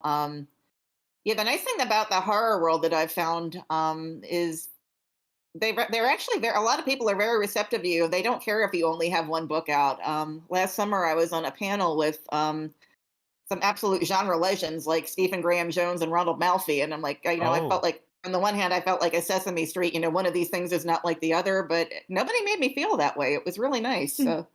Yeah, the nice thing about the horror world that I've found is they're actually a lot of people are very receptive to you. They don't care if you only have one book out. Last summer, I was on a panel with some absolute genre legends like Stephen Graham Jones and Ronald Malfi, and I'm like, I felt Oh, like on the one hand, I felt like a Sesame Street. One of these things is not like the other, but nobody made me feel that way. It was really nice. So,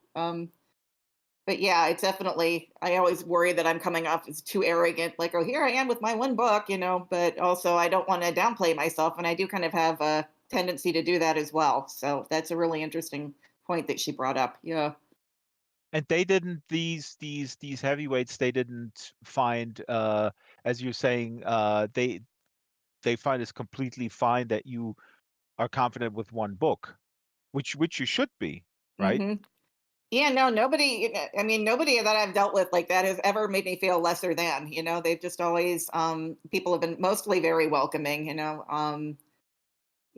but yeah, it's definitely. I always worry that I'm coming off as too arrogant, like, oh, here I am with my one book, But also, I don't want to downplay myself, and I do kind of have a tendency to do that as well. So that's a really interesting point that she brought up. Yeah. and they didn't these heavyweights, they didn't find, as you're saying, they find it's completely fine that you are confident with one book, which you should be, right? hmm Yeah, no, nobody. I mean, nobody that I've dealt with like that has ever made me feel lesser than. They've just always people have been mostly very welcoming.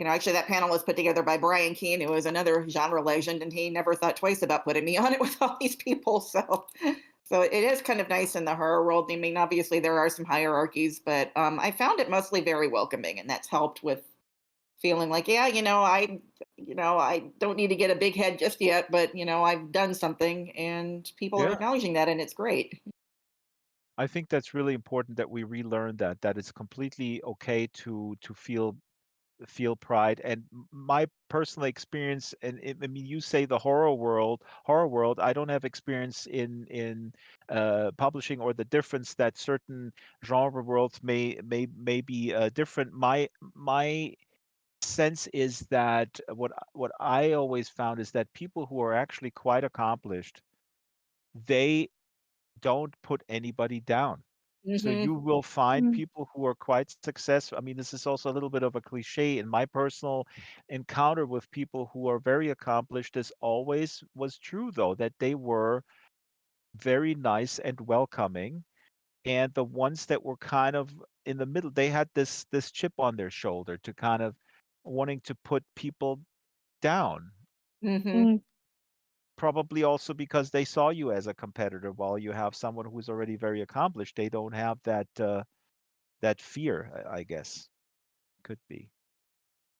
Actually, that panel was put together by Brian Keene, who is another genre legend, and he never thought twice about putting me on it with all these people. So it is kind of nice in the horror world. I mean, obviously there are some hierarchies, but I found it mostly very welcoming, and that's helped with feeling like, yeah, I don't need to get a big head just yet, but I've done something, and people are Yeah. acknowledging that, and it's great. I think that's really important that we relearn that it's completely okay to feel pride. And my personal experience, and I mean, you say the horror world. I don't have experience in publishing, or the difference that certain genre worlds may be different. My sense is that what I always found is that people who are actually quite accomplished, they don't put anybody down. So hmm you will find Mm. people who are quite successful. I mean, this is also a little bit of a cliche. In my personal encounter with people who are very accomplished, this always was true, though, that they were very nice and welcoming. And the ones that were kind of in the middle, they had this chip on their shoulder to kind of wanting to put people down. hmm Mm. Probably also because they saw you as a competitor, while you have someone who's already very accomplished. They don't have that fear, I guess. Could be.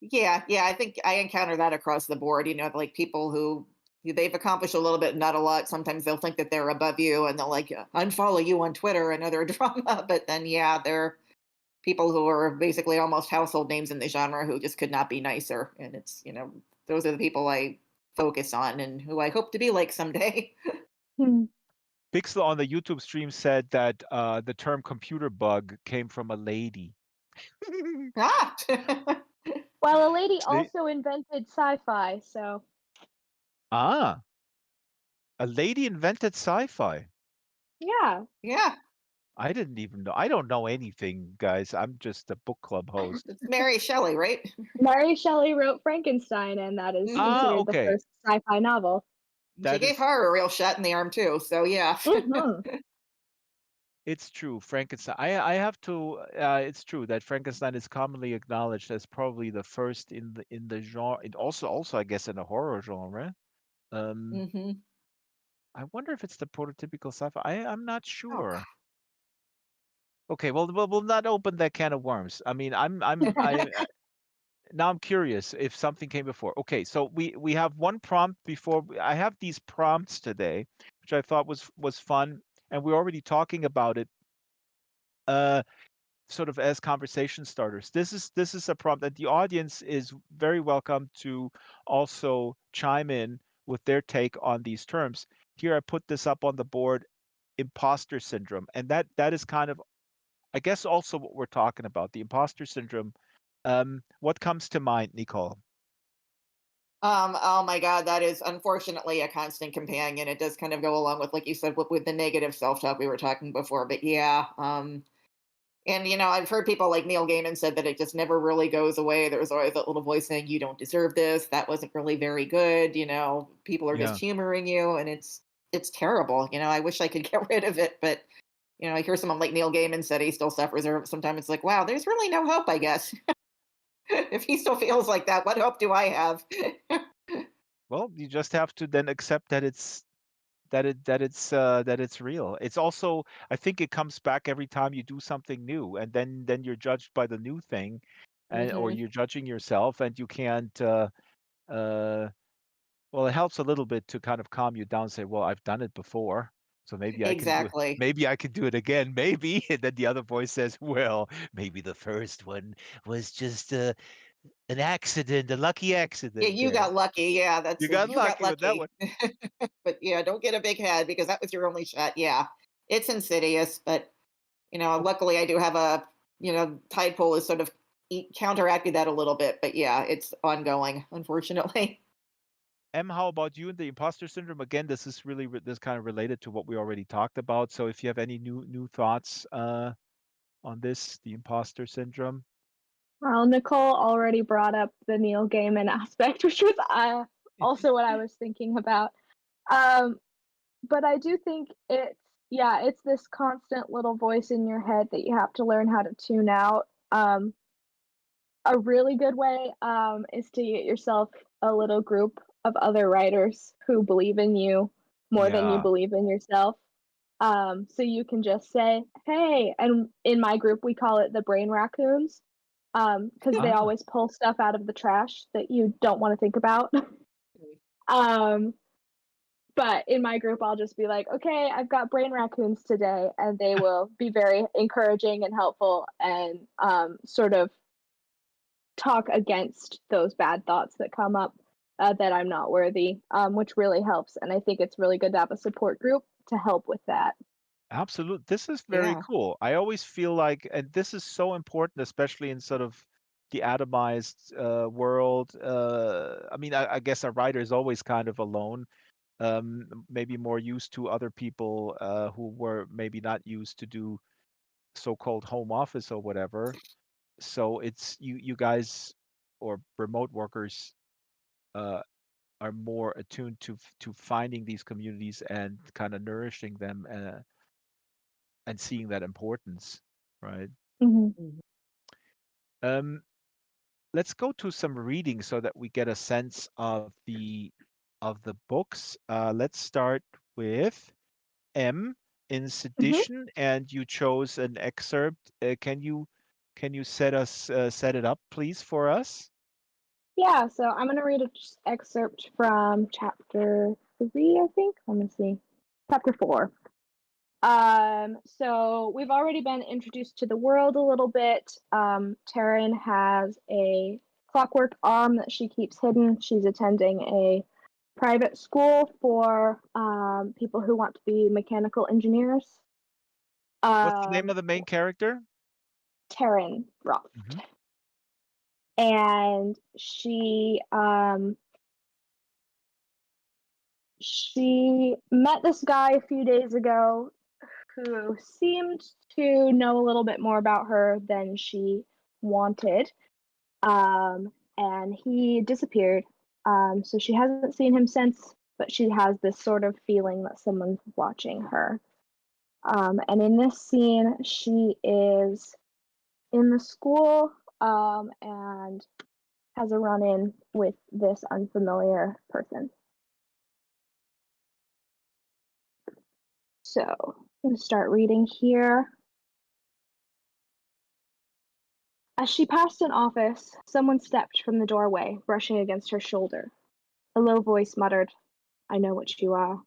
Yeah, yeah, I think I encounter that across the board. Like people who they've accomplished a little bit, not a lot. Sometimes they'll think that they're above you, and they'll like unfollow you on Twitter and other drama. But then, yeah, they're people who are basically almost household names in the genre who just could not be nicer. And it's those are the people I focus on and who I hope to be like someday. Mm. Pixel on the YouTube stream said that the term computer bug came from a lady. Ah. Well, a lady See? also invented sci-fi, so Ah, a lady invented sci-fi. yeah. Yeah, I didn't even know. I don't know anything, guys. I'm just a book club host. it's Mary Shelley, right? Mary Shelley wrote Frankenstein, and that is hmm Ah, considered the okay. first sci-fi novel. She That gave is, her a real shot in the arm too. So yeah. Mhm. it's true. Frankenstein. I have to. It's true that Frankenstein is commonly acknowledged as probably the first in the genre. It also I guess in the horror genre. Um, hmm I wonder if it's the prototypical sci-fi. I'm not Oh sure. Okay, well, we'll not open that can of worms. I mean, now I'm curious if something came before. Okay, so we have one prompt before. I have these prompts today, which I thought was fun, and we're already talking about it, uh, sort of as conversation starters. This is a prompt that the audience is very welcome to also chime in with their take on these terms. Here, I put this up on the board: imposter syndrome, and that is kind of, I guess, also what we're talking about, the imposter syndrome. What comes to mind, Nicole? Oh my God, that is unfortunately a constant companion. It does kind of go along with, like you said, with the negative self-talk we were talking before. But yeah, and I've heard people like Neil Gaiman said that it just never really goes away. There's always that little voice saying, "You don't deserve this. That wasn't really very good." People are just Yeah. humoring you, and it's terrible. I wish I could get rid of it, but I hear someone like Neil Gaiman said he still suffers. Or sometimes it's like, wow, there's really no hope. I guess if he still feels like that, what hope do I have? Well, you just have to then accept that that it's real. It's also, I think it comes back every time you do something new, and then you're judged by the new thing, and or Hmm. you're judging yourself, and you can't. Uh, well, it helps a little bit to kind of calm you down. And say, well, I've done it before, so maybe I can do it. Exactly. Maybe I can do it again. Maybe. And then the other voice says, well, maybe the first one was just an accident, a lucky Yeah, accident you there. got lucky. Yeah, You that's got you got lucky with that lucky. one. But yeah, don't get a big head because that was your only shot. Yeah, it's insidious, but luckily I do have tide pool has sort of counteracted that a little bit. But yeah, it's ongoing, unfortunately. How about you and the imposter syndrome? Again, this is really this kind of related to what we already talked about. So if you have any new thoughts on this, the imposter syndrome. Well, Nicole already brought up the Neil Gaiman aspect, which was also what I was thinking about. Um, but I do think it's this constant little voice in your head that you have to learn how to tune out. A really good way is to get yourself a little group of other writers who believe in you more than you Yeah. believe in yourself. So you can just say, "Hey," and in my group we call it the brain raccoons, because they Ah, always pull stuff out of the trash that you don't want to think about. um, but in my group, I'll just be like, "Okay, I've got brain raccoons today," and they will be very encouraging and helpful, and sort of talk against those bad thoughts that come up, that I'm not worthy, which really helps. And I think it's really good to have a support group to help with that. absolutely. This is very Yeah. cool. I always feel like, and this is so important, especially in sort of the atomized world. I mean, I guess a writer is always kind of alone, maybe more used to other people who were maybe not used to do so-called home office or whatever. So it's you guys or remote workers uh, are more attuned to finding these communities and kind of nourishing them and seeing that importance, right? Mhm. Mhm. Um, let's go to some reading so that we get a sense of the books. Let's start with M in Mhm. sedition, and you chose an excerpt. Can you set it up, please, for us? Yeah, so I'm going to read an excerpt from chapter 3, I think. Let me see. Chapter 4. So we've already been introduced to the world a little bit. Taryn has a clockwork arm that she keeps hidden. She's attending a private school for people who want to be mechanical engineers. What's the name Um, of the main character? Taryn Roth. Hmm. And she met this guy a few days ago who seemed to know a little bit more about her than she wanted. And he disappeared. So she hasn't seen him since, but she has this sort of feeling that someone's watching her. And in this scene, she is in the school and has a run in with this unfamiliar person. So I'm going to start reading here. As she passed an office, someone stepped from the doorway, brushing against her shoulder. A low voice muttered, "I know what you are."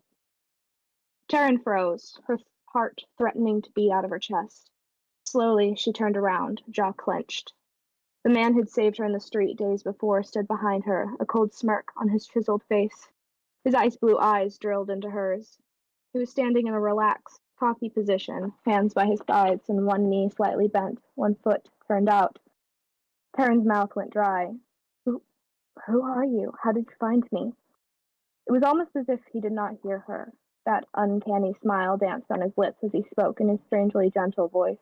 Taryn froze, her heart threatening to beat out of her chest. Slowly, she turned around, jaw clenched. The man who'd saved her in the street days before stood behind her, a cold smirk on his chiseled face. His ice blue eyes drilled into hers. He was standing in a relaxed, cocky position, hands by his sides and one knee slightly bent, one foot turned out. Taryn's mouth went dry. Who, who are you? How did you find me? It was almost as if he did not hear her. That uncanny smile danced on his lips as he spoke in his strangely gentle voice.